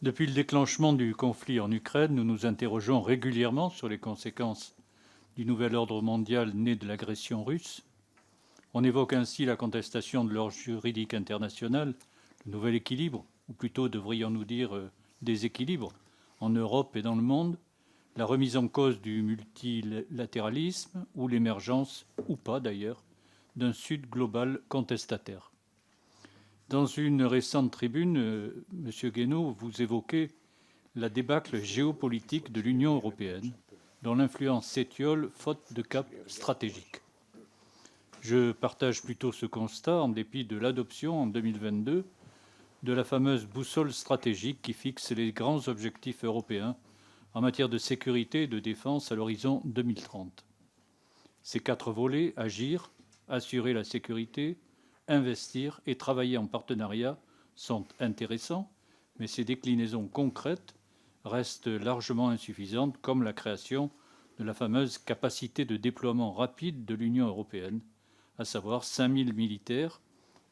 Depuis le déclenchement du conflit en Ukraine, nous nous interrogeons régulièrement sur les conséquences du nouvel ordre mondial né de l'agression russe. On évoque ainsi la contestation de l'ordre juridique international, le nouvel équilibre, ou plutôt devrions-nous dire déséquilibre, en Europe et dans le monde, la remise en cause du multilatéralisme ou l'émergence, ou pas d'ailleurs, d'un Sud global contestataire. Dans une récente tribune, M. Guénaud, vous évoquez la débâcle géopolitique de l'Union européenne, dont l'influence s'étiole faute de cap stratégique. Je partage plutôt ce constat en dépit de l'adoption en 2022 de la fameuse boussole stratégique qui fixe les grands objectifs européens en matière de sécurité et de défense à l'horizon 2030. Ces 4 volets, agir, assurer la sécurité, investir et travailler en partenariat, sont intéressants, mais ces déclinaisons concrètes restent largement insuffisantes, comme la création de la fameuse capacité de déploiement rapide de l'Union européenne, à savoir 5 000 militaires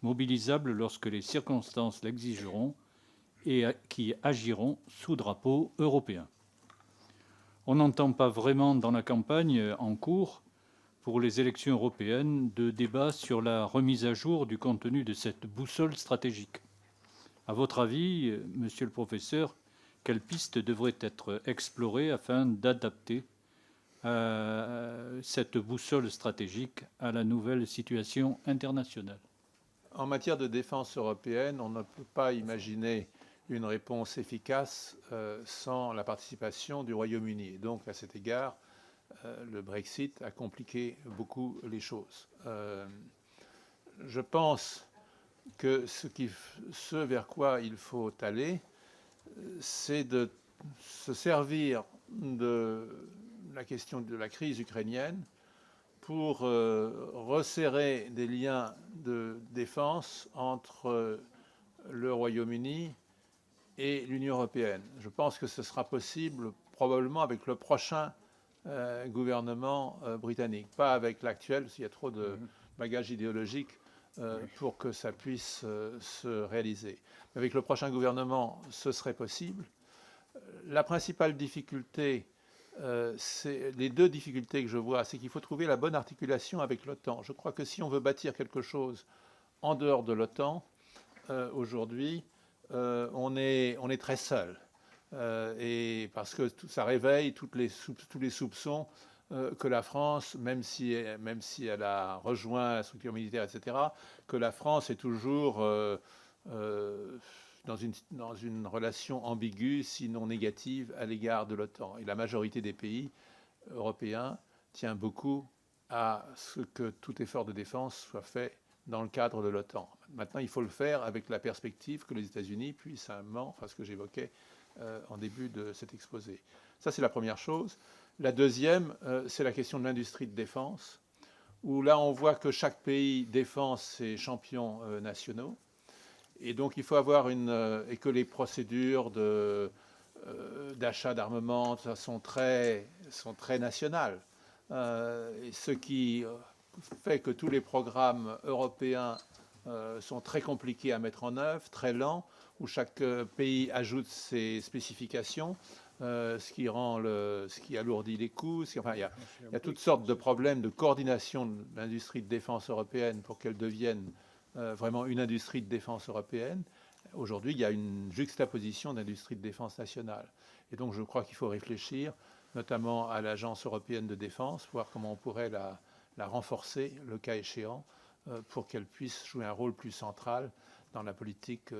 mobilisables lorsque les circonstances l'exigeront et qui agiront sous drapeau européen. On n'entend pas vraiment dans la campagne en cours pour les élections européennes de débat sur la remise à jour du contenu de cette boussole stratégique. À votre avis, monsieur le professeur, quelles pistes devraient être explorées afin d'adapter cette boussole stratégique à la nouvelle situation internationale? En matière de défense européenne, on ne peut pas imaginer une réponse efficace sans la participation du Royaume-Uni. Et donc, à cet égard, le Brexit a compliqué beaucoup les choses. Je pense que ce vers quoi il faut aller, c'est de se servir de la question de la crise ukrainienne pour resserrer des liens de défense entre le Royaume-Uni et l'Union européenne. Je pense que ce sera possible probablement avec le prochain gouvernement britannique, pas avec l'actuel, parce qu'il y a trop de bagages idéologiques pour que ça puisse se réaliser. Mais avec le prochain gouvernement, ce serait possible. La principale difficulté, les deux difficultés que je vois, c'est qu'il faut trouver la bonne articulation avec l'OTAN. Je crois que si on veut bâtir quelque chose en dehors de l'OTAN, aujourd'hui, on est très seul. Et parce que ça réveille tous les soupçons que la France, même si elle a rejoint la structure militaire, etc., que la France est toujours dans une relation ambiguë, sinon négative, à l'égard de l'OTAN. Et la majorité des pays européens tient beaucoup à ce que tout effort de défense soit fait dans le cadre de l'OTAN. Maintenant, il faut le faire avec la perspective que les États-Unis puissent à un moment, enfin ce que j'évoquais en début de cet exposé. Ça, c'est la première chose. La deuxième, c'est la question de l'industrie de défense, où là, on voit que chaque pays défend ses champions nationaux. Et donc, il faut avoir et que les procédures d'achat d'armement sont très nationales. Et ce qui fait que tous les programmes européens sont très compliqués à mettre en œuvre, très lents, où chaque pays ajoute ses spécifications, ce qui alourdit les coûts. Enfin, il y a toutes sortes de problèmes de coordination de l'industrie de défense européenne pour qu'elle devienne vraiment une industrie de défense européenne. Aujourd'hui, il y a une juxtaposition d'industrie de défense nationale. Et donc, je crois qu'il faut réfléchir, notamment à l'Agence européenne de défense, voir comment on pourrait la renforcer, le cas échéant, pour qu'elle puisse jouer un rôle plus central dans la politique